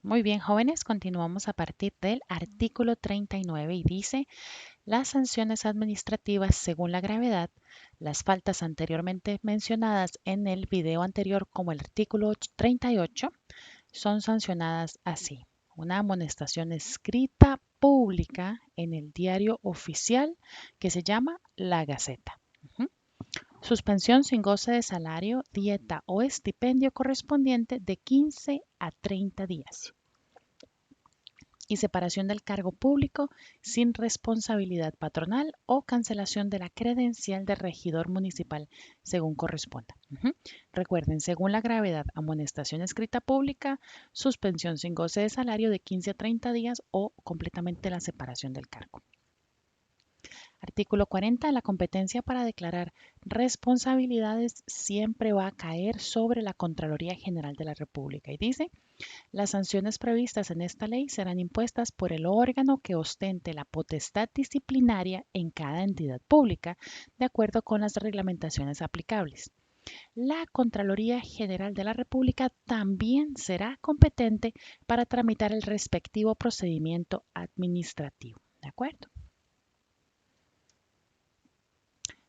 Muy bien, jóvenes, continuamos a partir del artículo 39 y dice, las sanciones administrativas según la gravedad, las faltas anteriormente mencionadas en el video anterior como el artículo 38, son sancionadas así. Una amonestación escrita pública en el diario oficial que se llama La Gaceta. Ujú. Suspensión sin goce de salario, dieta o estipendio correspondiente de 15 a 30 días y separación del cargo público sin responsabilidad patronal o cancelación de la credencial de regidor municipal según corresponda. Recuerden, según la gravedad, amonestación escrita pública, suspensión sin goce de salario de 15 a 30 días o completamente la separación del cargo. Artículo 40. La competencia para declarar responsabilidades siempre va a caer sobre la Contraloría General de la República y dice, las sanciones previstas en esta ley serán impuestas por el órgano que ostente la potestad disciplinaria en cada entidad pública, de acuerdo con las reglamentaciones aplicables. La Contraloría General de la República también será competente para tramitar el respectivo procedimiento administrativo. ¿De acuerdo?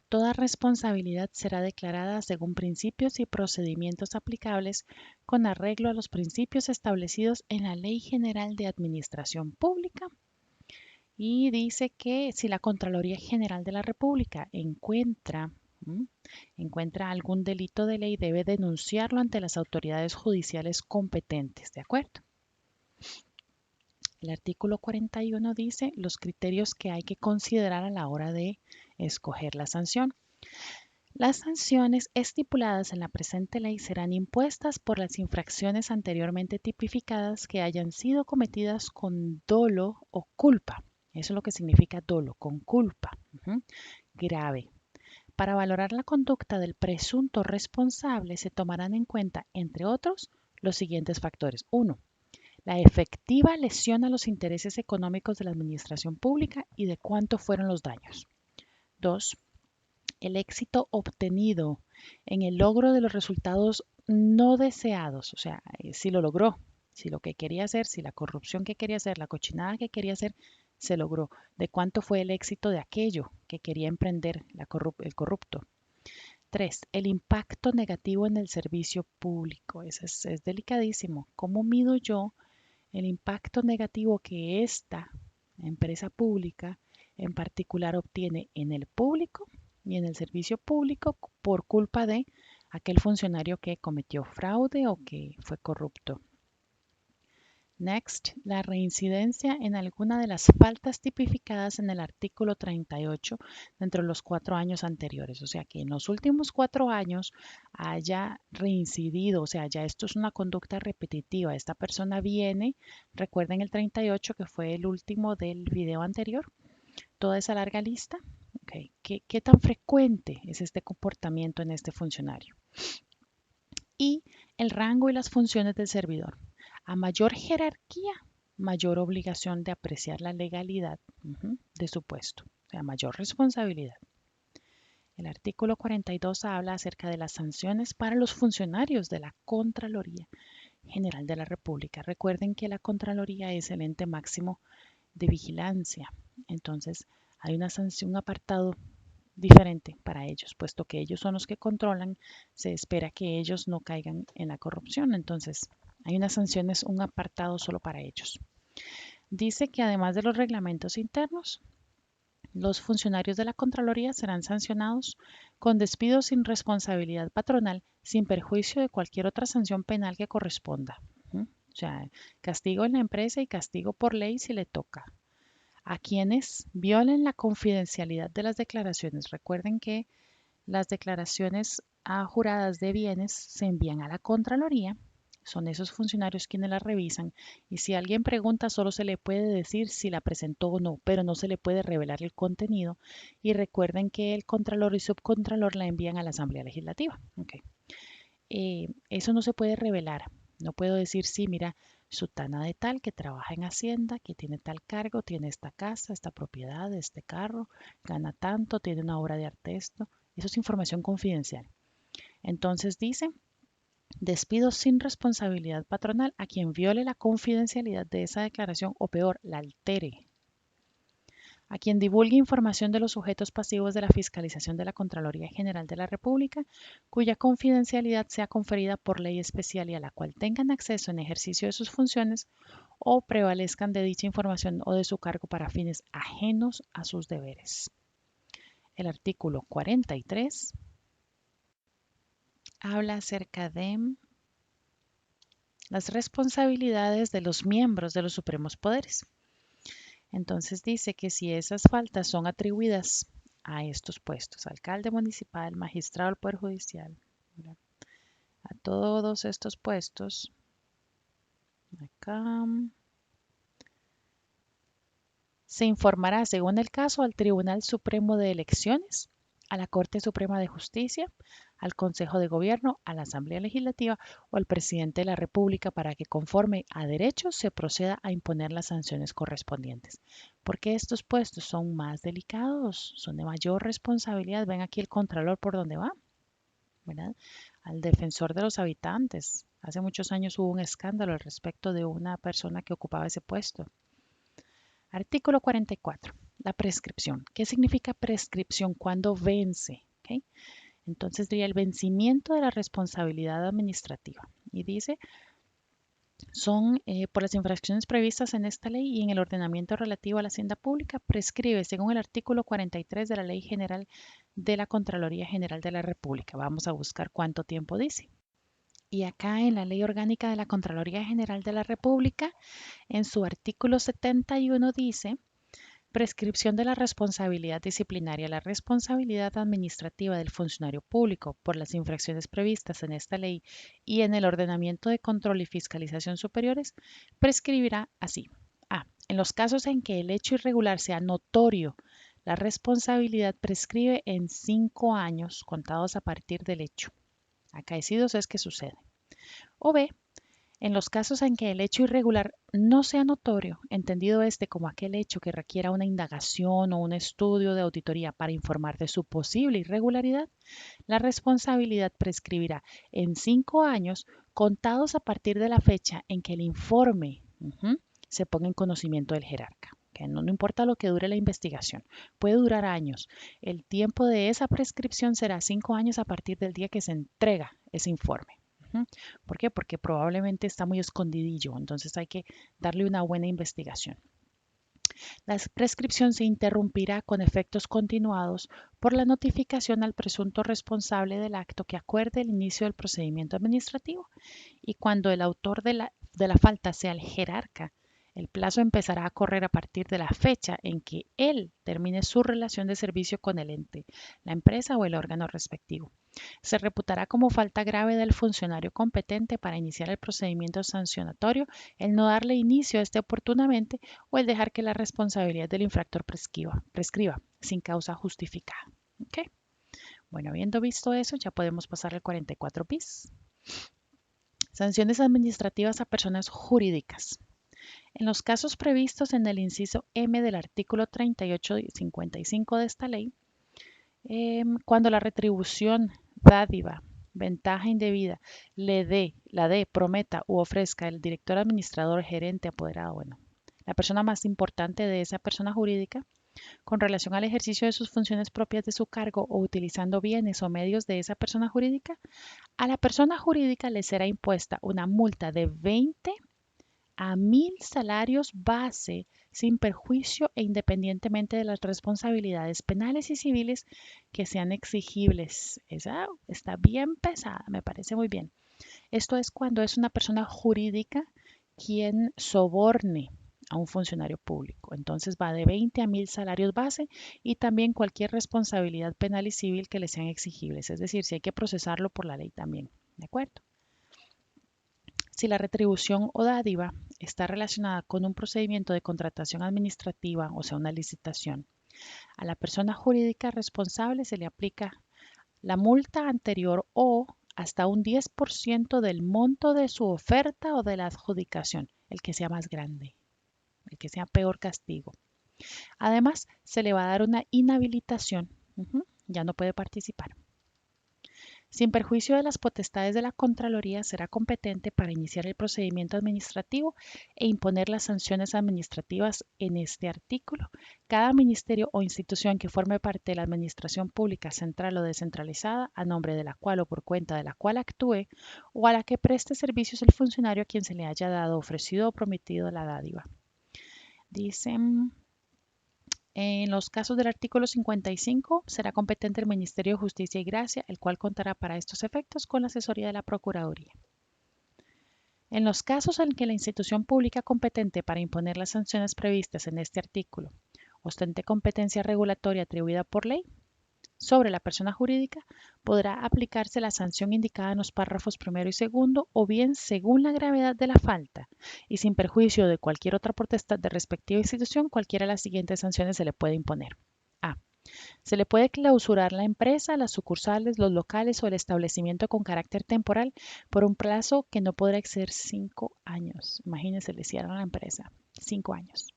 Toda responsabilidad será declarada según principios y procedimientos aplicables con arreglo a los principios establecidos en la Ley General de Administración Pública y dice que si la Contraloría General de la República encuentra algún delito de ley, debe denunciarlo ante las autoridades judiciales competentes, ¿de acuerdo? El artículo 41 dice los criterios que hay que considerar a la hora de escoger la sanción. Las sanciones estipuladas en la presente ley serán impuestas por las infracciones anteriormente tipificadas que hayan sido cometidas con dolo o culpa. Eso es lo que significa dolo, con culpa. Grave. Para valorar la conducta del presunto responsable se tomarán en cuenta, entre otros, los siguientes factores. 1. La efectiva lesión a los intereses económicos de la administración pública y de cuánto fueron los daños. 2. El éxito obtenido en el logro de los resultados no deseados, o sea, si lo logró, si lo que quería hacer, si la corrupción que quería hacer, la cochinada que quería hacer, se logró, de cuánto fue el éxito de aquello que quería emprender el corrupto. 3. El impacto negativo en el servicio público. Eso es delicadísimo. ¿Cómo mido yo el impacto negativo que esta empresa pública en particular obtiene en el público y en el servicio público por culpa de aquel funcionario que cometió fraude o que fue corrupto? Next, la reincidencia en alguna de las faltas tipificadas en el artículo 38 dentro de los 4 años anteriores. O sea, que en los últimos 4 años haya reincidido, o sea, ya esto es una conducta repetitiva. Esta persona viene, recuerden el 38 que fue el último del video anterior, toda esa larga lista. Okay. ¿Qué tan frecuente es este comportamiento en este funcionario? Y el rango y las funciones del servidor. A mayor jerarquía, mayor obligación de apreciar la legalidad de su puesto, o sea, mayor responsabilidad. El artículo 42 habla acerca de las sanciones para los funcionarios de la Contraloría General de la República. Recuerden que la Contraloría es el ente máximo de vigilancia. Entonces, hay una sanción, un apartado diferente para ellos, puesto que ellos son los que controlan, se espera que ellos no caigan en la corrupción. Entonces, hay unas sanciones, un apartado solo para ellos. Dice que además de los reglamentos internos, los funcionarios de la Contraloría serán sancionados con despido sin responsabilidad patronal, sin perjuicio de cualquier otra sanción penal que corresponda. O sea, castigo en la empresa y castigo por ley si le toca. A quienes violen la confidencialidad de las declaraciones. Recuerden que las declaraciones juradas de bienes se envían a la Contraloría, son esos funcionarios quienes las revisan y si alguien pregunta solo se le puede decir si la presentó o no, pero no se le puede revelar el contenido y recuerden que el Contralor y Subcontralor la envían a la Asamblea Legislativa. Okay. Eso no se puede revelar, no puedo decir sí, mira, sutana de tal que trabaja en Hacienda, que tiene tal cargo, tiene esta casa, esta propiedad, este carro, gana tanto, tiene una obra de arte esto. Eso es información confidencial. Entonces dice Despido sin responsabilidad patronal a quien viole la confidencialidad de esa declaración o peor, la altere. A quien divulgue información de los sujetos pasivos de la fiscalización de la Contraloría General de la República, cuya confidencialidad sea conferida por ley especial y a la cual tengan acceso en ejercicio de sus funciones o prevalezcan de dicha información o de su cargo para fines ajenos a sus deberes. El artículo 43 habla acerca de las responsabilidades de los miembros de los supremos poderes. Entonces dice que si esas faltas son atribuidas a estos puestos, alcalde municipal, magistrado del Poder Judicial, ¿verdad? A todos estos puestos, acá, se informará, según el caso, al Tribunal Supremo de Elecciones, a la Corte Suprema de Justicia, al Consejo de Gobierno, a la Asamblea Legislativa o al Presidente de la República para que, conforme a derecho, se proceda a imponer las sanciones correspondientes. Porque estos puestos son más delicados, son de mayor responsabilidad. Ven aquí el Contralor por donde va, ¿verdad? Al defensor de los habitantes. Hace muchos años hubo un escándalo al respecto de una persona que ocupaba ese puesto. Artículo 44. La prescripción. ¿Qué significa prescripción? ¿Cuándo vence? ¿Okay? Entonces diría el vencimiento de la responsabilidad administrativa. Y dice, son por las infracciones previstas en esta ley y en el ordenamiento relativo a la hacienda pública, prescribe según el artículo 43 de la Ley General de la Contraloría General de la República. Vamos a buscar cuánto tiempo dice. Y acá en la Ley Orgánica de la Contraloría General de la República, en su artículo 71 dice: prescripción de la responsabilidad disciplinaria. La responsabilidad administrativa del funcionario público por las infracciones previstas en esta ley y en el ordenamiento de control y fiscalización superiores prescribirá así. A. En los casos en que el hecho irregular sea notorio, la responsabilidad prescribe en 5 años contados a partir del hecho. Acaecidos es que sucede. O B. En los casos en que el hecho irregular no sea notorio, entendido este como aquel hecho que requiera una indagación o un estudio de auditoría para informar de su posible irregularidad, la responsabilidad prescribirá en 5 años contados a partir de la fecha en que el informe se ponga en conocimiento del jerarca. Que no importa lo que dure la investigación, puede durar años. El tiempo de esa prescripción será 5 años a partir del día que se entrega ese informe. ¿Por qué? Porque probablemente está muy escondidillo, entonces hay que darle una buena investigación. La prescripción se interrumpirá con efectos continuados por la notificación al presunto responsable del acto que acuerde el inicio del procedimiento administrativo y cuando el autor de la falta sea el jerarca, el plazo empezará a correr a partir de la fecha en que él termine su relación de servicio con el ente, la empresa o el órgano respectivo. Se reputará como falta grave del funcionario competente para iniciar el procedimiento sancionatorio el no darle inicio a este oportunamente o el dejar que la responsabilidad del infractor prescriba sin causa justificada. ¿Okay? Bueno, habiendo visto eso, ya podemos pasar al 44 bis. Sanciones administrativas a personas jurídicas. En los casos previstos en el inciso M del artículo 38 y 55 de esta ley, cuando la retribución, dádiva, ventaja indebida, la dé, prometa u ofrezca el director administrador, gerente, apoderado, bueno, la persona más importante de esa persona jurídica, con relación al ejercicio de sus funciones propias de su cargo o utilizando bienes o medios de esa persona jurídica, a la persona jurídica le será impuesta una multa de 20 a 1.000 salarios base sin perjuicio e independientemente de las responsabilidades penales y civiles que sean exigibles. Esa está bien pesada, me parece muy bien. Esto es cuando es una persona jurídica quien soborne a un funcionario público. Entonces va de 20 a 1.000 salarios base y también cualquier responsabilidad penal y civil que le sean exigibles. Es decir, si hay que procesarlo por la ley también. ¿De acuerdo? Si la retribución o dádiva está relacionada con un procedimiento de contratación administrativa, o sea, una licitación, a la persona jurídica responsable se le aplica la multa anterior o hasta un 10% del monto de su oferta o de la adjudicación, el que sea más grande, el que sea peor castigo. Además, se le va a dar una inhabilitación, ya no puede participar. Sin perjuicio de las potestades de la Contraloría, será competente para iniciar el procedimiento administrativo e imponer las sanciones administrativas en este artículo. Cada ministerio o institución que forme parte de la administración pública central o descentralizada, a nombre de la cual o por cuenta de la cual actúe, o a la que preste servicios el funcionario a quien se le haya dado, ofrecido o prometido la dádiva. Dicen, en los casos del artículo 55, será competente el Ministerio de Justicia y Gracia, el cual contará para estos efectos con la asesoría de la Procuraduría. En los casos en que la institución pública competente para imponer las sanciones previstas en este artículo ostente competencia regulatoria atribuida por ley sobre la persona jurídica, podrá aplicarse la sanción indicada en los párrafos primero y segundo, o bien según la gravedad de la falta y sin perjuicio de cualquier otra potestad de respectiva institución, cualquiera de las siguientes sanciones se le puede imponer. A. Se le puede clausurar la empresa, las sucursales, los locales o el establecimiento con carácter temporal por un plazo que no podrá exceder 5 años. Imagínense, le cierran la empresa. 5 años.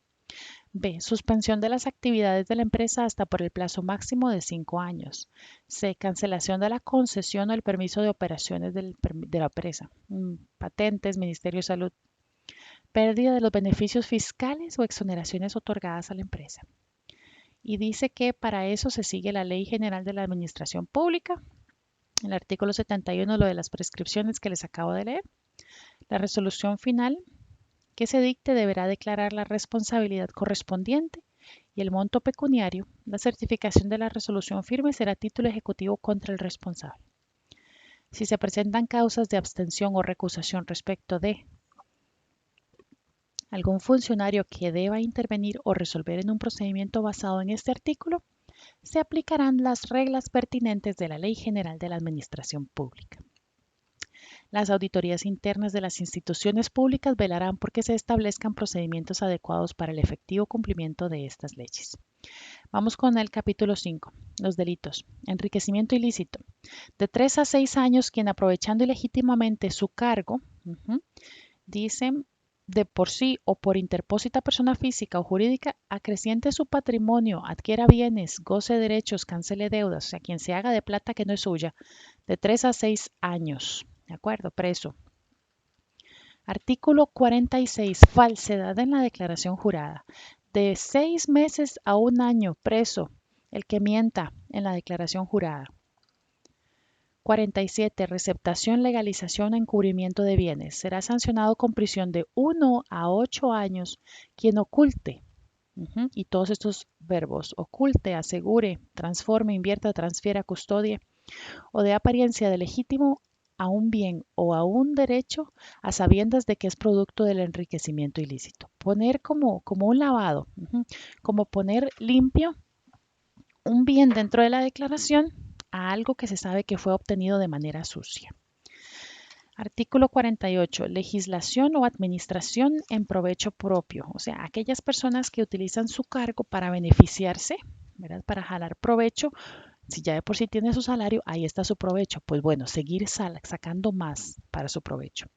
B. Suspensión de las actividades de la empresa hasta por el plazo máximo de 5 años. C. Cancelación de la concesión o el permiso de operaciones de la empresa. Patentes, Ministerio de Salud. Pérdida de los beneficios fiscales o exoneraciones otorgadas a la empresa. Y dice que para eso se sigue la Ley General de la Administración Pública, el artículo 71, lo de las prescripciones que les acabo de leer. La resolución final que se dicte deberá declarar la responsabilidad correspondiente y el monto pecuniario. La certificación de la resolución firme será título ejecutivo contra el responsable. Si se presentan causas de abstención o recusación respecto de algún funcionario que deba intervenir o resolver en un procedimiento basado en este artículo, se aplicarán las reglas pertinentes de la Ley General de la Administración Pública. Las auditorías internas de las instituciones públicas velarán por que se establezcan procedimientos adecuados para el efectivo cumplimiento de estas leyes. Vamos con el capítulo 5, los delitos. Enriquecimiento ilícito. De 3 a 6 años, quien aprovechando ilegítimamente su cargo, dicen, de por sí o por interpósita persona física o jurídica, acreciente su patrimonio, adquiera bienes, goce derechos, cancele deudas, o sea, quien se haga de plata que no es suya, de 3 a 6 años. ¿De acuerdo? Preso. Artículo 46. Falsedad en la declaración jurada. De 6 meses a 1 año preso el que mienta en la declaración jurada. 47. Receptación, legalización o encubrimiento de bienes. Será sancionado con prisión de 1 a 8 años quien oculte. Y todos estos verbos: oculte, asegure, transforme, invierta, transfiera, custodie o de apariencia de legítimo a un bien o a un derecho a sabiendas de que es producto del enriquecimiento ilícito. Poner como un lavado, como poner limpio un bien dentro de la declaración a algo que se sabe que fue obtenido de manera sucia. Artículo 48. Legislación o administración en provecho propio. O sea, aquellas personas que utilizan su cargo para beneficiarse, ¿verdad? Para jalar provecho. Si ya de por sí tiene su salario, ahí está su provecho. Pues bueno, seguir sacando más para su provecho.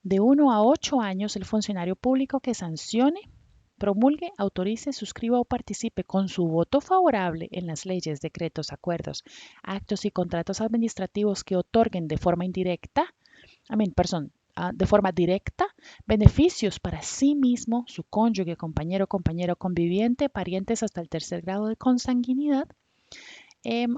De 1 a 8 años, el funcionario público que sancione, promulgue, autorice, suscriba o participe con su voto favorable en las leyes, decretos, acuerdos, actos y contratos administrativos que otorguen de forma de forma directa, beneficios para sí mismo, su cónyuge, compañero, conviviente, parientes hasta el tercer grado de consanguinidad,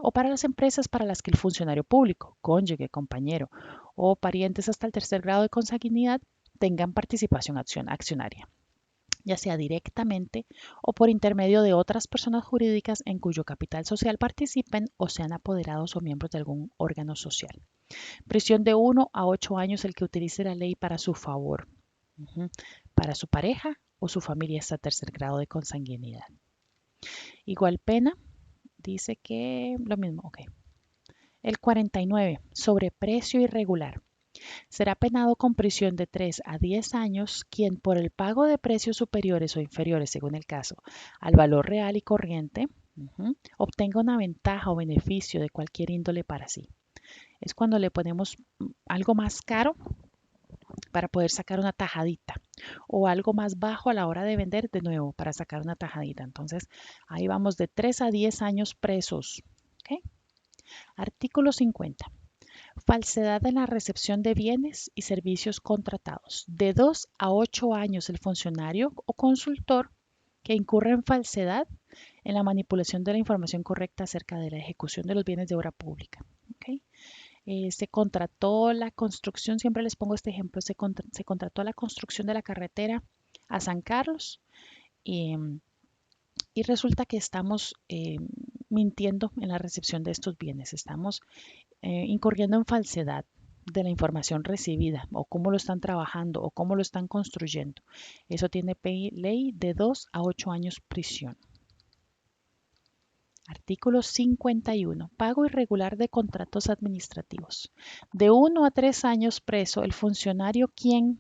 o para las empresas para las que el funcionario público, cónyuge, compañero o parientes hasta el tercer grado de consanguinidad tengan participación accionaria, ya sea directamente o por intermedio de otras personas jurídicas en cuyo capital social participen o sean apoderados o miembros de algún órgano social. Prisión de 1 a 8 años el que utilice la ley para su favor, para su pareja o su familia hasta tercer grado de consanguinidad. Igual pena, dice que lo mismo, ok. El 49, sobreprecio irregular. Será penado con prisión de 3 a 10 años quien por el pago de precios superiores o inferiores, según el caso, al valor real y corriente, obtenga una ventaja o beneficio de cualquier índole para sí. Es cuando le ponemos algo más caro para poder sacar una tajadita o algo más bajo a la hora de vender de nuevo para sacar una tajadita. Entonces, ahí vamos de 3 a 10 años presos. ¿Okay? Artículo 50. Falsedad en la recepción de bienes y servicios contratados. De 2 a 8 años el funcionario o consultor que incurre en falsedad en la manipulación de la información correcta acerca de la ejecución de los bienes de obra pública. ¿Ok? Se contrató la construcción, siempre les pongo este ejemplo, se contrató la construcción de la carretera a San Carlos y, y resulta que estamos mintiendo en la recepción de estos bienes, estamos incurriendo en falsedad de la información recibida o cómo lo están trabajando o cómo lo están construyendo. Eso tiene ley de 2 a 8 años prisión. Artículo 51. Pago irregular de contratos administrativos. De 1 a 3 años preso el funcionario quien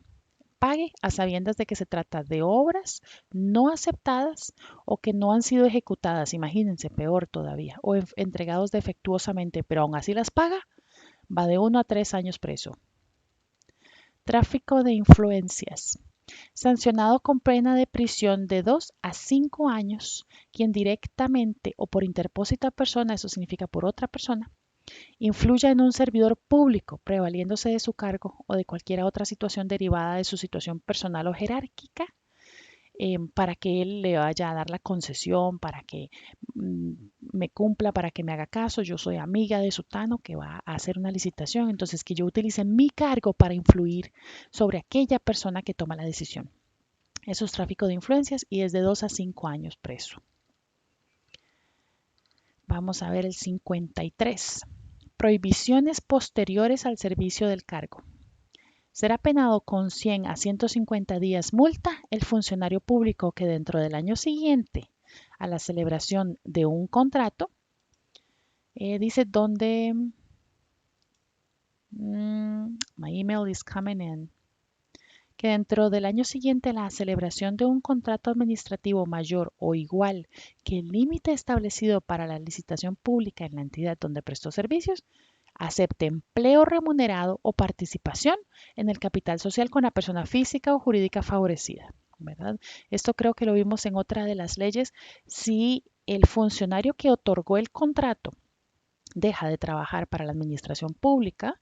pague a sabiendas de que se trata de obras no aceptadas o que no han sido ejecutadas, imagínense, peor todavía, o entregados defectuosamente, pero aún así las paga, va de 1 a 3 años preso. Tráfico de influencias. Sancionado con pena de prisión de 2 a 5 años, quien directamente o por interpósita persona, eso significa por otra persona, influya en un servidor público, prevaliéndose de su cargo o de cualquier otra situación derivada de su situación personal o jerárquica, para que él le vaya a dar la concesión, para que me cumpla, para que me haga caso. Yo soy amiga de Sutano que va a hacer una licitación, entonces que yo utilice mi cargo para influir sobre aquella persona que toma la decisión. Eso es tráfico de influencias y es de 2 a 5 años preso. Vamos a ver el 53. Prohibiciones posteriores al servicio del cargo. Será penado con 100 a 150 días multa el funcionario público que dentro del año siguiente a la celebración de un contrato, dice donde my email is coming in, que dentro del año siguiente a la celebración de un contrato administrativo mayor o igual que el límite establecido para la licitación pública en la entidad donde prestó servicios, acepte empleo remunerado o participación en el capital social con la persona física o jurídica favorecida, ¿verdad? Esto creo que lo vimos en otra de las leyes. Si el funcionario que otorgó el contrato deja de trabajar para la administración pública,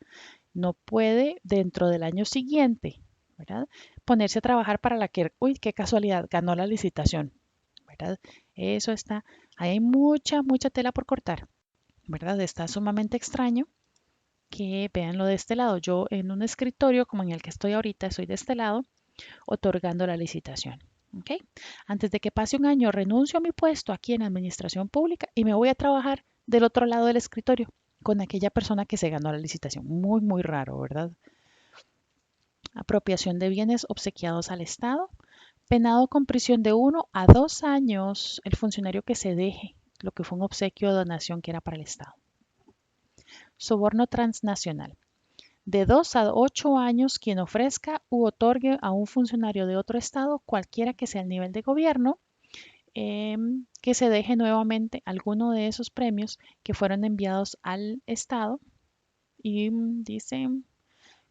no puede dentro del año siguiente, ¿verdad?, ponerse a trabajar para la que, uy, qué casualidad, ganó la licitación, ¿verdad? Eso está, hay mucha tela por cortar, ¿verdad? Está sumamente extraño que veanlo de este lado. Yo en un escritorio como en el que estoy ahorita, estoy de este lado, otorgando la licitación. ¿Ok? Antes de que pase un año, renuncio a mi puesto aquí en la administración pública y me voy a trabajar del otro lado del escritorio con aquella persona que se ganó la licitación. Muy raro, ¿verdad? Apropiación de bienes obsequiados al Estado. Penado con prisión de 1 a 2 años el funcionario que se deje lo que fue un obsequio o donación que era para el Estado. Soborno transnacional. De 2 a 8 años quien ofrezca u otorgue a un funcionario de otro estado, cualquiera que sea el nivel de gobierno, que se deje nuevamente alguno de esos premios que fueron enviados al estado y dice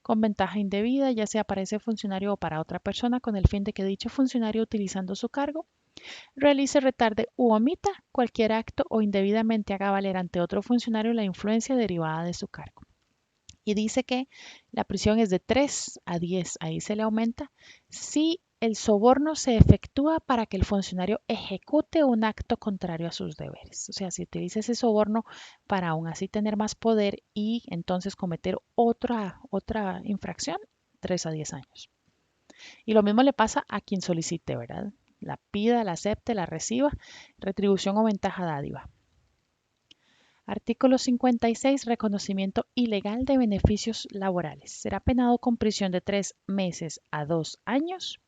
con ventaja indebida, ya sea para ese funcionario o para otra persona, con el fin de que dicho funcionario utilizando su cargo realice, retarde u omita cualquier acto o indebidamente haga valer ante otro funcionario la influencia derivada de su cargo. Y dice que la prisión es de 3 a 10, ahí se le aumenta, si el soborno se efectúa para que el funcionario ejecute un acto contrario a sus deberes. O sea, si utiliza ese soborno para aún así tener más poder y entonces cometer otra infracción, 3 a 10 años. Y lo mismo le pasa a quien solicite, ¿verdad? La pida, la acepte, la reciba, retribución o ventaja dádiva. Artículo 56. Reconocimiento ilegal de beneficios laborales. Será penado con prisión de 3 meses a 2 años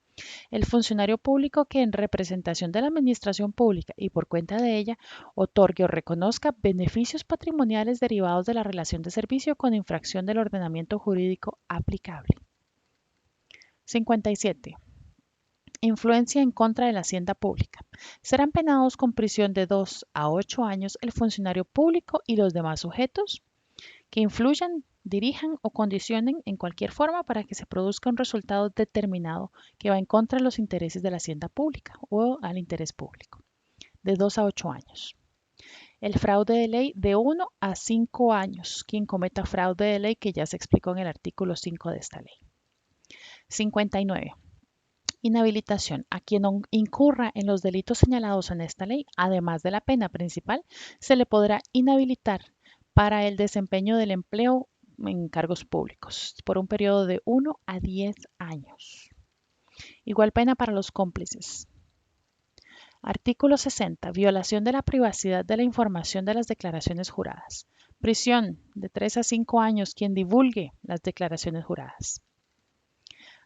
el funcionario público que en representación de la administración pública y por cuenta de ella otorgue o reconozca beneficios patrimoniales derivados de la relación de servicio con infracción del ordenamiento jurídico aplicable. 57. Influencia en contra de la hacienda pública. Serán penados con prisión de 2 a 8 años el funcionario público y los demás sujetos que influyan, dirijan o condicionen en cualquier forma para que se produzca un resultado determinado que va en contra de los intereses de la hacienda pública o al interés público. De 2 a 8 años. El fraude de ley de 1 a 5 años. Quien cometa fraude de ley, que ya se explicó en el artículo 5 de esta ley. 59. Inhabilitación. A quien incurra en los delitos señalados en esta ley, además de la pena principal, se le podrá inhabilitar para el desempeño del empleo en cargos públicos por un periodo de 1 a 10 años. Igual pena para los cómplices. Artículo 60. Violación de la privacidad de la información de las declaraciones juradas. Prisión de 3 a 5 años quien divulgue las declaraciones juradas.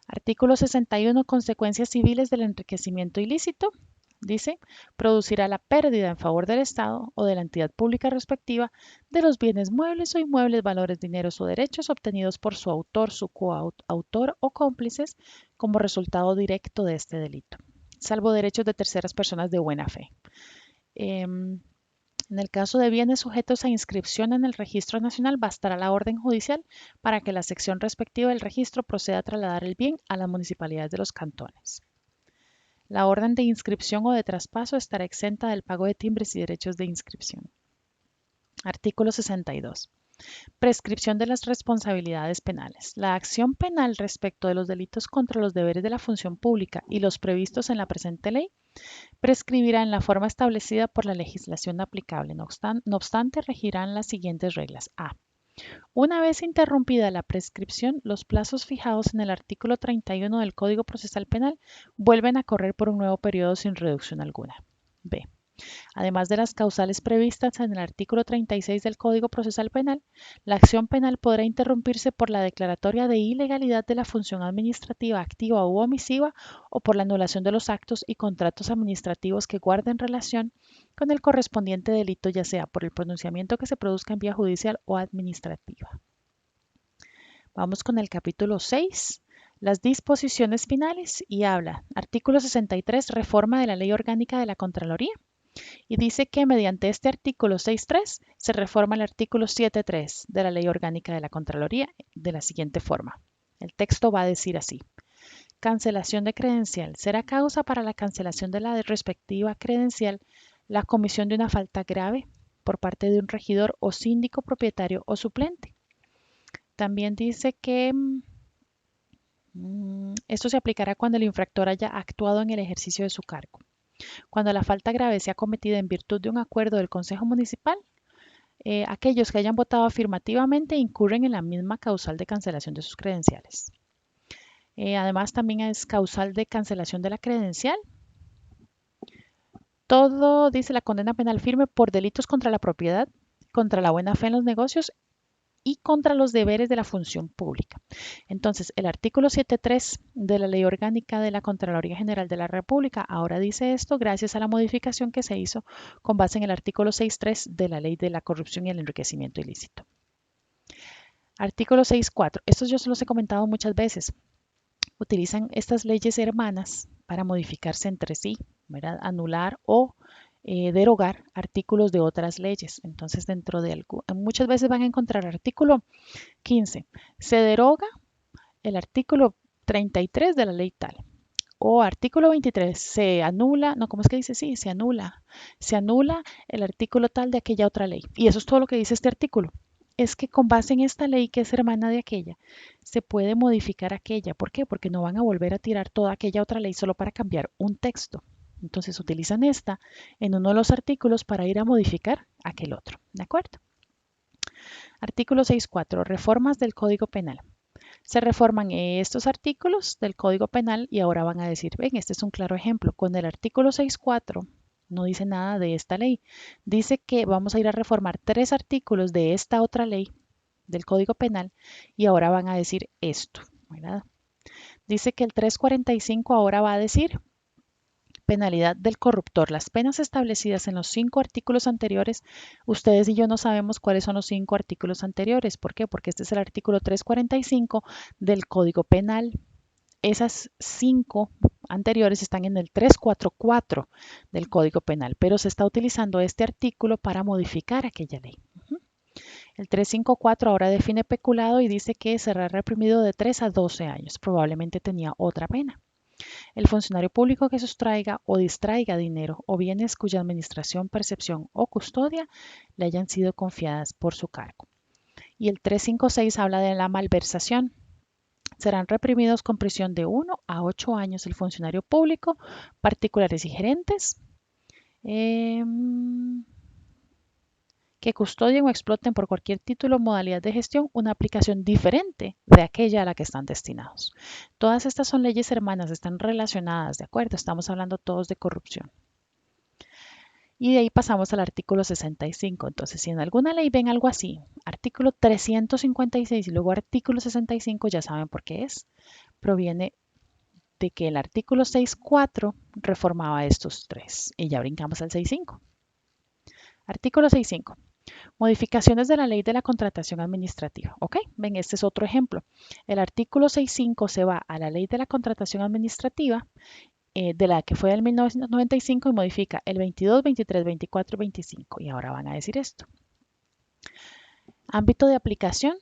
Artículo 61. Consecuencias civiles del enriquecimiento ilícito. Dice, producirá la pérdida en favor del Estado o de la entidad pública respectiva de los bienes muebles o inmuebles, valores, dineros o derechos obtenidos por su autor, su coautor o cómplices como resultado directo de este delito, salvo derechos de terceras personas de buena fe. En el caso de bienes sujetos a inscripción en el Registro Nacional, bastará la orden judicial para que la sección respectiva del registro proceda a trasladar el bien a las municipalidades de los cantones. La orden de inscripción o de traspaso estará exenta del pago de timbres y derechos de inscripción. Artículo 62. Prescripción de las responsabilidades penales. La acción penal respecto de los delitos contra los deberes de la función pública y los previstos en la presente ley prescribirá en la forma establecida por la legislación aplicable. No obstante, regirán las siguientes reglas. A. Una vez interrumpida la prescripción, los plazos fijados en el artículo 31 del Código Procesal Penal vuelven a correr por un nuevo periodo sin reducción alguna. B. Además de las causales previstas en el artículo 36 del Código Procesal Penal, la acción penal podrá interrumpirse por la declaratoria de ilegalidad de la función administrativa activa u omisiva o por la anulación de los actos y contratos administrativos que guarden relación con el correspondiente delito, ya sea por el pronunciamiento que se produzca en vía judicial o administrativa. Vamos con el capítulo 6, las disposiciones finales, y habla, artículo 63, reforma de la Ley Orgánica de la Contraloría. Y dice que mediante este artículo 6.3 se reforma el artículo 7.3 de la Ley Orgánica de la Contraloría de la siguiente forma. El texto va a decir así. Cancelación de credencial. Será causa para la cancelación de la respectiva credencial la comisión de una falta grave por parte de un regidor o síndico propietario o suplente. También dice que esto se aplicará cuando el infractor haya actuado en el ejercicio de su cargo. Cuando la falta grave sea cometida en virtud de un acuerdo del Consejo Municipal, aquellos que hayan votado afirmativamente incurren en la misma causal de cancelación de sus credenciales. Además, también es causal de cancelación de la credencial. Todo, dice, la condena penal firme por delitos contra la propiedad, contra la buena fe en los negocios y contra los deberes de la función pública. Entonces, el artículo 7.3 de la Ley Orgánica de la Contraloría General de la República ahora dice esto gracias a la modificación que se hizo con base en el artículo 6.3 de la Ley de la Corrupción y el Enriquecimiento Ilícito. Artículo 6.4. Estos yo se los he comentado muchas veces. Utilizan estas leyes hermanas para modificarse entre sí, ¿verdad? Anular o derogar artículos de otras leyes. Entonces, muchas veces van a encontrar artículo 15. Se deroga el artículo 33 de la ley tal. O artículo 23. Se anula, no, ¿cómo es que dice? Sí, se anula. Se anula el artículo tal de aquella otra ley. Y eso es todo lo que dice este artículo. Es que con base en esta ley que es hermana de aquella, se puede modificar aquella. ¿Por qué? Porque no van a volver a tirar toda aquella otra ley solo para cambiar un texto. Entonces utilizan esta en uno de los artículos para ir a modificar aquel otro. ¿De acuerdo? Artículo 6.4. Reformas del Código Penal. Se reforman estos artículos del Código Penal y ahora van a decir, ven, este es un claro ejemplo. Con el artículo 6.4 no dice nada de esta ley. Dice que vamos a ir a reformar 3 artículos de esta otra ley del Código Penal y ahora van a decir esto, ¿verdad? Dice que el 345 ahora va a decir penalidad del corruptor. Las penas establecidas en los 5 artículos anteriores, ustedes y yo no sabemos cuáles son los 5 artículos anteriores. ¿Por qué? Porque este es el artículo 345 del Código Penal. Esas 5 anteriores están en el 344 del Código Penal, pero se está utilizando este artículo para modificar aquella ley. El 354 ahora define peculado y dice que será reprimido de 3 a 12 años. Probablemente tenía otra pena. El funcionario público que sustraiga o distraiga dinero o bienes cuya administración, percepción o custodia le hayan sido confiadas por su cargo. Y el 356 habla de la malversación. Serán reprimidos con prisión de 1 a 8 años el funcionario público, particulares y gerentes que custodien o exploten por cualquier título o modalidad de gestión una aplicación diferente de aquella a la que están destinados. Todas estas son leyes hermanas, están relacionadas, ¿de acuerdo? Estamos hablando todos de corrupción. Y de ahí pasamos al artículo 65. Entonces, si en alguna ley ven algo así, artículo 356 y luego artículo 65, ya saben por qué es. Proviene de que el artículo 6.4 reformaba estos tres. Y ya brincamos al 6.5. Artículo 6.5. Modificaciones de la ley de la contratación administrativa. ¿Ok? Ven, este es otro ejemplo. El artículo 6.5 se va a la ley de la contratación administrativa de la que fue del 1995 y modifica el 22, 23, 24 y 25. Y ahora van a decir esto. Ámbito de aplicación.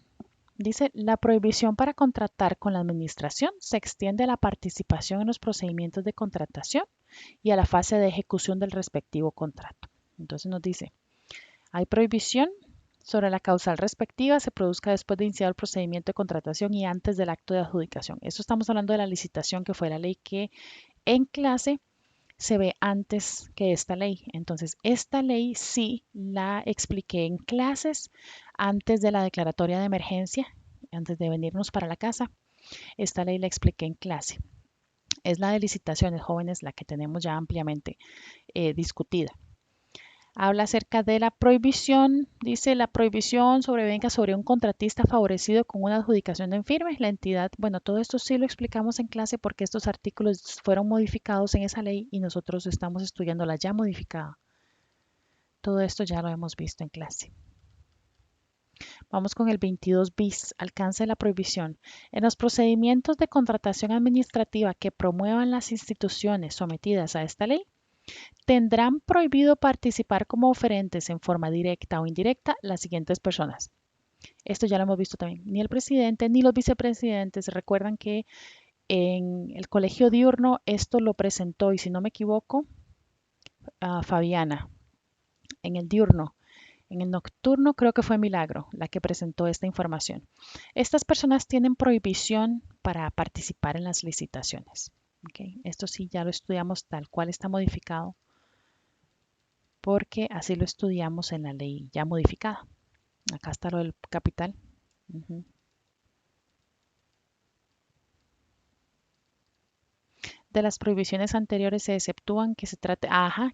Dice, la prohibición para contratar con la administración se extiende a la participación en los procedimientos de contratación y a la fase de ejecución del respectivo contrato. Entonces nos dice, hay prohibición sobre la causal respectiva se produzca después de iniciar el procedimiento de contratación y antes del acto de adjudicación. Esto estamos hablando de la licitación, que fue la ley que en clase se ve antes que esta ley. Entonces, esta ley sí la expliqué en clases antes de la declaratoria de emergencia, antes de venirnos para la casa. Esta ley la expliqué en clase. Es la de licitaciones jóvenes, la que tenemos ya ampliamente discutida. Habla acerca de la prohibición, dice la prohibición sobrevenga sobre un contratista favorecido con una adjudicación en firme. La entidad, bueno, todo esto sí lo explicamos en clase porque estos artículos fueron modificados en esa ley y nosotros estamos estudiando la ya modificada. Todo esto ya lo hemos visto en clase. Vamos con el 22 bis, alcance de la prohibición. En los procedimientos de contratación administrativa que promuevan las instituciones sometidas a esta ley, tendrán prohibido participar como oferentes en forma directa o indirecta las siguientes personas. Esto ya lo hemos visto también. Ni el presidente ni los vicepresidentes. Recuerdan que en el colegio diurno esto lo presentó, y si no me equivoco, Fabiana. En el diurno. En el nocturno creo que fue Milagro la que presentó esta información. Estas personas tienen prohibición para participar en las licitaciones. ¿Okay? Esto sí ya lo estudiamos tal cual está modificado, porque así lo estudiamos en la ley ya modificada. Acá está lo del capital. De las prohibiciones anteriores se exceptúan que se trate,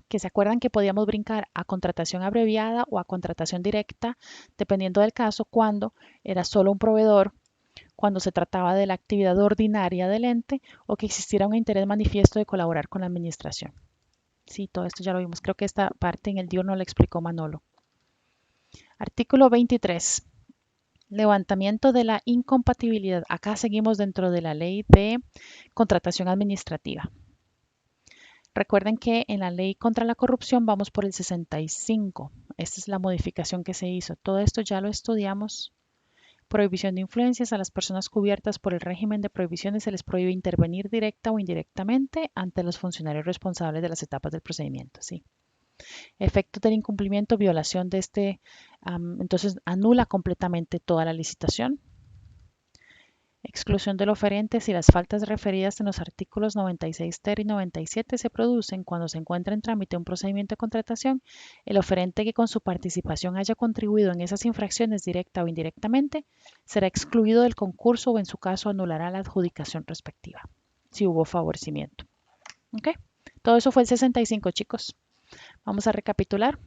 que se acuerdan que podíamos brincar a contratación abreviada o a contratación directa, dependiendo del caso, cuando era solo un proveedor, cuando se trataba de la actividad ordinaria del ente o que existiera un interés manifiesto de colaborar con la administración. Sí, todo esto ya lo vimos. Creo que esta parte en el diurno la explicó Manolo. Artículo 23. Levantamiento de la incompatibilidad. Acá seguimos dentro de la ley de contratación administrativa. Recuerden que en la ley contra la corrupción vamos por el 65. Esta es la modificación que se hizo. Todo esto ya lo estudiamos. Prohibición de influencias. A las personas cubiertas por el régimen de prohibiciones se les prohíbe intervenir directa o indirectamente ante los funcionarios responsables de las etapas del procedimiento. ¿Sí? Efectos del incumplimiento, violación de este, entonces anula completamente toda la licitación. Exclusión del oferente si las faltas referidas en los artículos 96 ter y 97 se producen cuando se encuentra en trámite un procedimiento de contratación, el oferente que con su participación haya contribuido en esas infracciones directa o indirectamente será excluido del concurso o en su caso anulará la adjudicación respectiva, si hubo favorecimiento. ¿Ok? Todo eso fue el 65, chicos. Vamos a recapitular.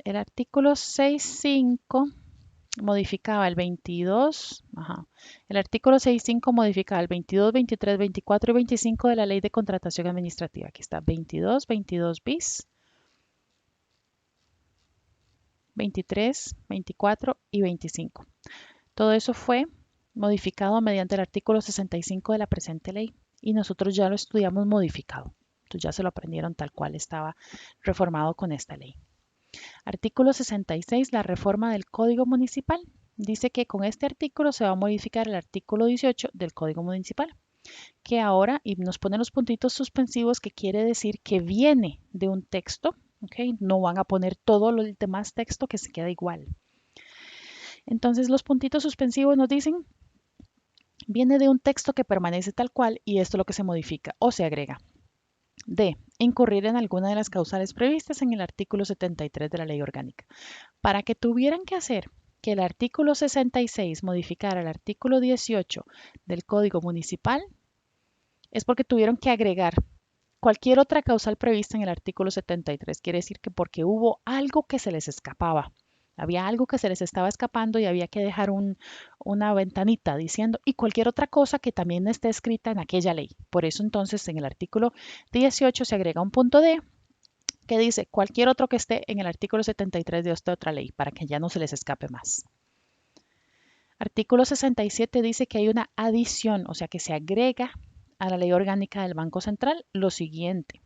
El artículo 6.5 modificaba el 22, el artículo 6.5 modificaba el 22, 23, 24 y 25 de la Ley de Contratación Administrativa. Aquí está 22, 22 bis, 23, 24 y 25. Todo eso fue modificado mediante el artículo 65 de la presente ley y nosotros ya lo estudiamos modificado. Entonces ya se lo aprendieron tal cual estaba reformado con esta ley. Artículo 66, la reforma del Código Municipal. dice que con este artículo se va a modificar el artículo 18 del Código Municipal, que ahora, y nos pone los puntitos suspensivos, que quiere decir que viene de un texto, ¿ok? No van a poner todo el demás texto que se queda igual. Entonces los puntitos suspensivos nos dicen, viene de un texto que permanece tal cual y esto es lo que se modifica o se agrega. D. Incurrir en alguna de las causales previstas en el artículo 73 de la Ley Orgánica. Para que tuvieran que hacer que el artículo 66 modificara el artículo 18 del Código Municipal, es porque tuvieron que agregar cualquier otra causal prevista en el artículo 73. Quiere decir que porque hubo algo que se les escapaba. Había algo que se les estaba escapando y había que dejar una ventanita diciendo y cualquier otra cosa que también esté escrita en aquella ley. Por eso entonces en el artículo 18 se agrega un punto D que dice cualquier otro que esté en el artículo 73 de esta otra ley para que ya no se les escape más. Artículo 67 dice que hay una adición, o sea que se agrega a la ley orgánica del Banco Central lo siguiente.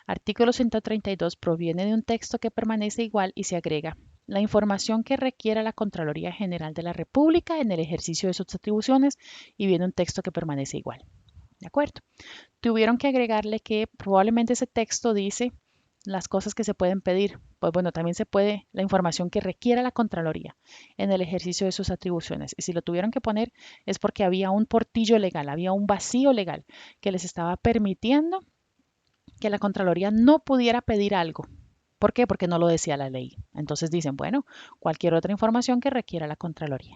Artículo 132 proviene de un texto que permanece igual y se agrega la información que requiera la Contraloría General de la República en el ejercicio de sus atribuciones y viene un texto que permanece igual. ¿De acuerdo? Tuvieron que agregarle que probablemente ese texto dice las cosas que se pueden pedir. Pues bueno, también se puede la información que requiera la Contraloría en el ejercicio de sus atribuciones. Y si lo tuvieron que poner es porque había un portillo legal, había un vacío legal que les estaba permitiendo que la Contraloría no pudiera pedir algo. ¿Por qué? Porque no lo decía la ley. Entonces dicen, bueno, cualquier otra información que requiera la Contraloría.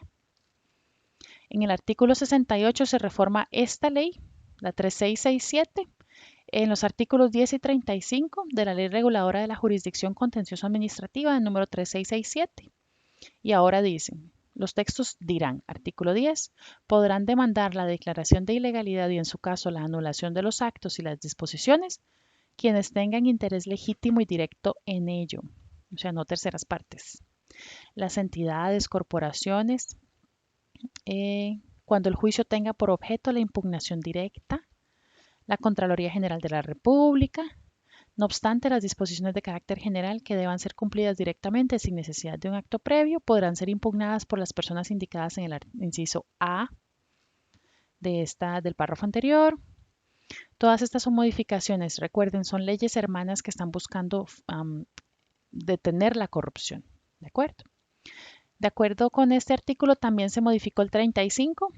En el artículo 68 se reforma esta ley, la 3667, en los artículos 10 y 35 de la Ley Reguladora de la Jurisdicción Contencioso Administrativa, el número 3667. Y ahora dicen, los textos dirán, artículo 10, podrán demandar la declaración de ilegalidad y en su caso la anulación de los actos y las disposiciones quienes tengan interés legítimo y directo en ello, o sea, no terceras partes. Las entidades, corporaciones, cuando el juicio tenga por objeto la impugnación directa, la Contraloría General de la República, no obstante, las disposiciones de carácter general que deban ser cumplidas directamente sin necesidad de un acto previo podrán ser impugnadas por las personas indicadas en el inciso A del párrafo anterior. Todas estas son modificaciones, recuerden, son leyes hermanas que están buscando detener la corrupción. ¿De acuerdo? De acuerdo con este artículo también se modificó el 35,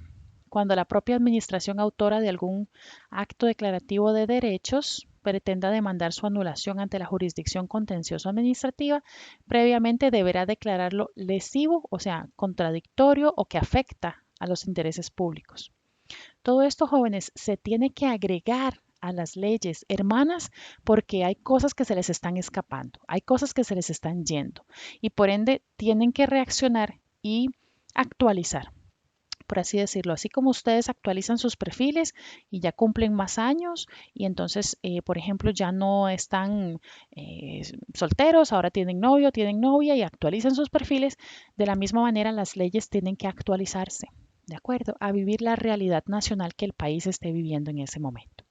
cuando la propia administración autora de algún acto declarativo de derechos pretenda demandar su anulación ante la jurisdicción contencioso administrativa, previamente deberá declararlo lesivo, o sea, contradictorio o que afecta a los intereses públicos. Todo esto, jóvenes, se tiene que agregar a las leyes hermanas porque hay cosas que se les están escapando, hay cosas que se les están yendo y por ende tienen que reaccionar y actualizar, por así decirlo, así como ustedes actualizan sus perfiles y ya cumplen más años y entonces, por ejemplo, ya no están solteros, ahora tienen novio, tienen novia y actualizan sus perfiles, de la misma manera las leyes tienen que actualizarse, ¿de acuerdo? A vivir la realidad nacional que el país esté viviendo en ese momento.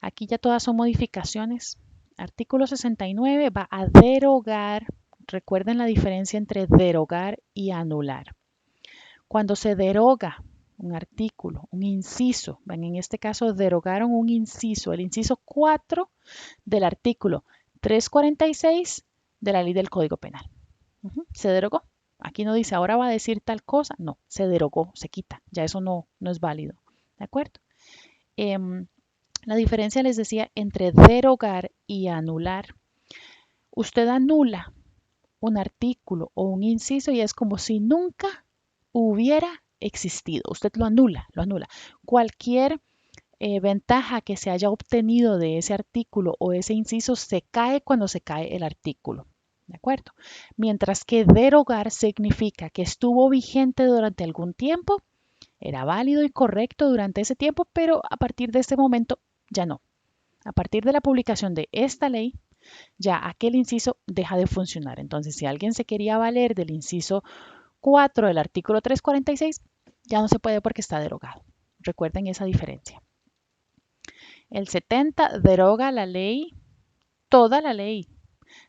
Aquí ya todas son modificaciones. Artículo 69 va a derogar, recuerden la diferencia entre derogar y anular. Cuando se deroga un artículo, un inciso, en este caso derogaron un inciso, el inciso 4 del artículo 346 de la ley del Código Penal. Se derogó. Aquí no dice ahora va a decir tal cosa, no, se derogó, se quita, ya eso no es válido. ¿De acuerdo? La diferencia les decía entre derogar y anular. Usted anula un artículo o un inciso y es como si nunca hubiera existido. Usted lo anula, lo anula. Cualquier ventaja que se haya obtenido de ese artículo o ese inciso se cae cuando se cae el artículo. ¿De acuerdo? Mientras que derogar significa que estuvo vigente durante algún tiempo, era válido y correcto durante ese tiempo, pero a partir de este momento ya no. A partir de la publicación de esta ley, ya aquel inciso deja de funcionar. Entonces, si alguien se quería valer del inciso 4 del artículo 346, ya no se puede porque está derogado. Recuerden esa diferencia. El 70 deroga la ley, toda la ley,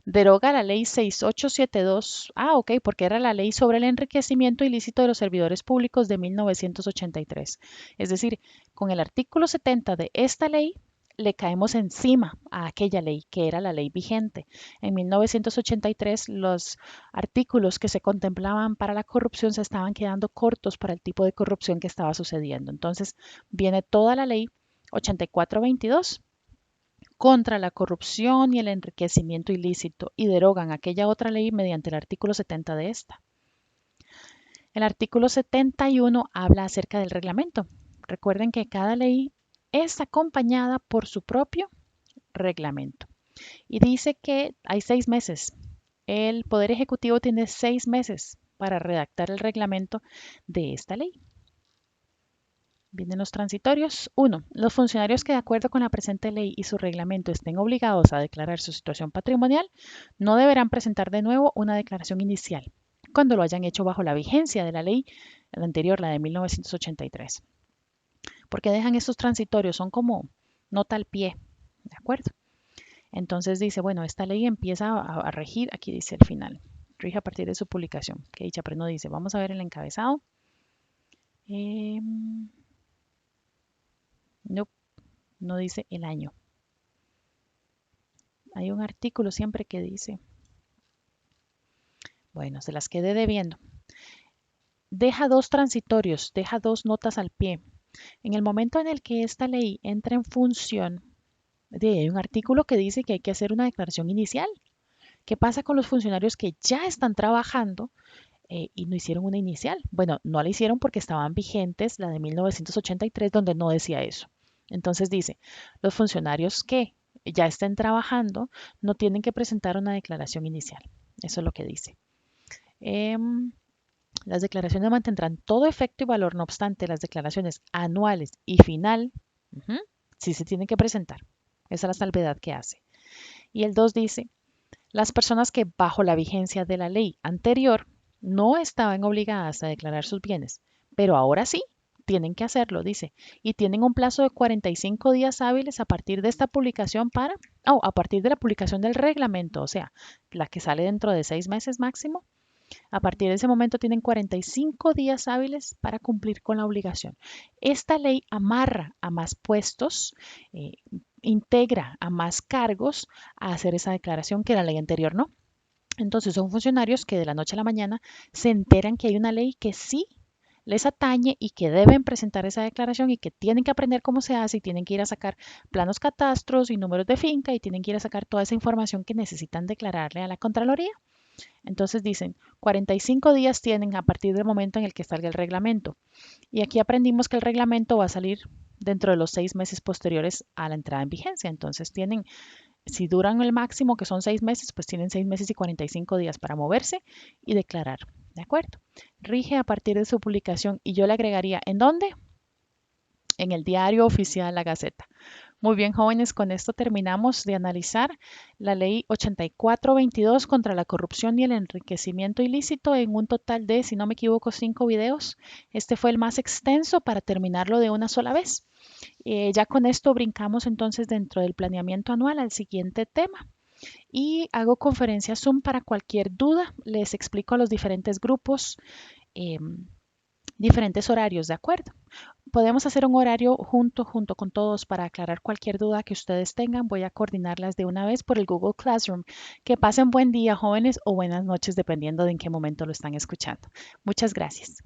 deroga la ley 6872. Ah, ok, porque era la ley sobre el enriquecimiento ilícito de los servidores públicos de 1983. Es decir, con el artículo 70 de esta ley le caemos encima a aquella ley que era la ley vigente. En 1983 los artículos que se contemplaban para la corrupción se estaban quedando cortos para el tipo de corrupción que estaba sucediendo. Entonces viene toda la ley 8422 contra la corrupción y el enriquecimiento ilícito y derogan aquella otra ley mediante el artículo 70 de esta. El artículo 71 habla acerca del reglamento. Recuerden que cada ley es acompañada por su propio reglamento. Y dice que hay 6 meses. El Poder Ejecutivo tiene 6 meses para redactar el reglamento de esta ley. Vienen los transitorios. 1. Los funcionarios que de acuerdo con la presente ley y su reglamento estén obligados a declarar su situación patrimonial no deberán presentar de nuevo una declaración inicial cuando lo hayan hecho bajo la vigencia de la ley anterior, la de 1983. Porque dejan estos transitorios, son como nota al pie, ¿de acuerdo? Entonces dice, bueno, esta ley empieza a regir, aquí dice el final, rige a partir de su publicación, que dicha, pero no dice, vamos a ver el encabezado. No, no dice el año. Hay un artículo siempre que dice, bueno, se las quedé debiendo. Deja dos transitorios, deja dos notas al pie. En el momento en el que esta ley entra en función, hay un artículo que dice que hay que hacer una declaración inicial. ¿Qué pasa con los funcionarios que ya están trabajando y no hicieron una inicial? Bueno, no la hicieron porque estaban vigentes la de 1983 donde no decía eso. Entonces dice, los funcionarios que ya estén trabajando no tienen que presentar una declaración inicial. Eso es lo que dice. Las declaraciones mantendrán todo efecto y valor, no obstante, las declaraciones anuales y final sí se tienen que presentar. Esa es la salvedad que hace. Y el 2 dice, las personas que bajo la vigencia de la ley anterior no estaban obligadas a declarar sus bienes, pero ahora sí tienen que hacerlo, dice, y tienen un plazo de 45 días hábiles a partir de esta publicación a partir de la publicación del reglamento, o sea, la que sale dentro de 6 meses máximo. A partir de ese momento tienen 45 días hábiles para cumplir con la obligación. Esta ley amarra a más puestos, integra a más cargos a hacer esa declaración que la ley anterior no. Entonces son funcionarios que de la noche a la mañana se enteran que hay una ley que sí les atañe y que deben presentar esa declaración y que tienen que aprender cómo se hace y tienen que ir a sacar planos catastros y números de finca y tienen que ir a sacar toda esa información que necesitan declararle a la Contraloría. Entonces dicen, 45 días tienen a partir del momento en el que salga el reglamento. Y aquí aprendimos que el reglamento va a salir dentro de los 6 meses posteriores a la entrada en vigencia. Entonces tienen, si duran el máximo, que son 6 meses, pues tienen 6 meses y 45 días para moverse y declarar. ¿De acuerdo? Rige a partir de su publicación y yo le agregaría, ¿en dónde? En el diario oficial La Gaceta. Muy bien, jóvenes, con esto terminamos de analizar la ley 8422 contra la corrupción y el enriquecimiento ilícito en un total de, si no me equivoco, 5 videos. Este fue el más extenso para terminarlo de una sola vez. Ya con esto brincamos entonces dentro del planeamiento anual al siguiente tema. Y hago conferencia Zoom para cualquier duda. Les explico a los diferentes grupos diferentes horarios, ¿de acuerdo? Podemos hacer un horario junto con todos para aclarar cualquier duda que ustedes tengan. Voy a coordinarlas de una vez por el Google Classroom. Que pasen buen día, jóvenes, o buenas noches, dependiendo de en qué momento lo están escuchando. Muchas gracias.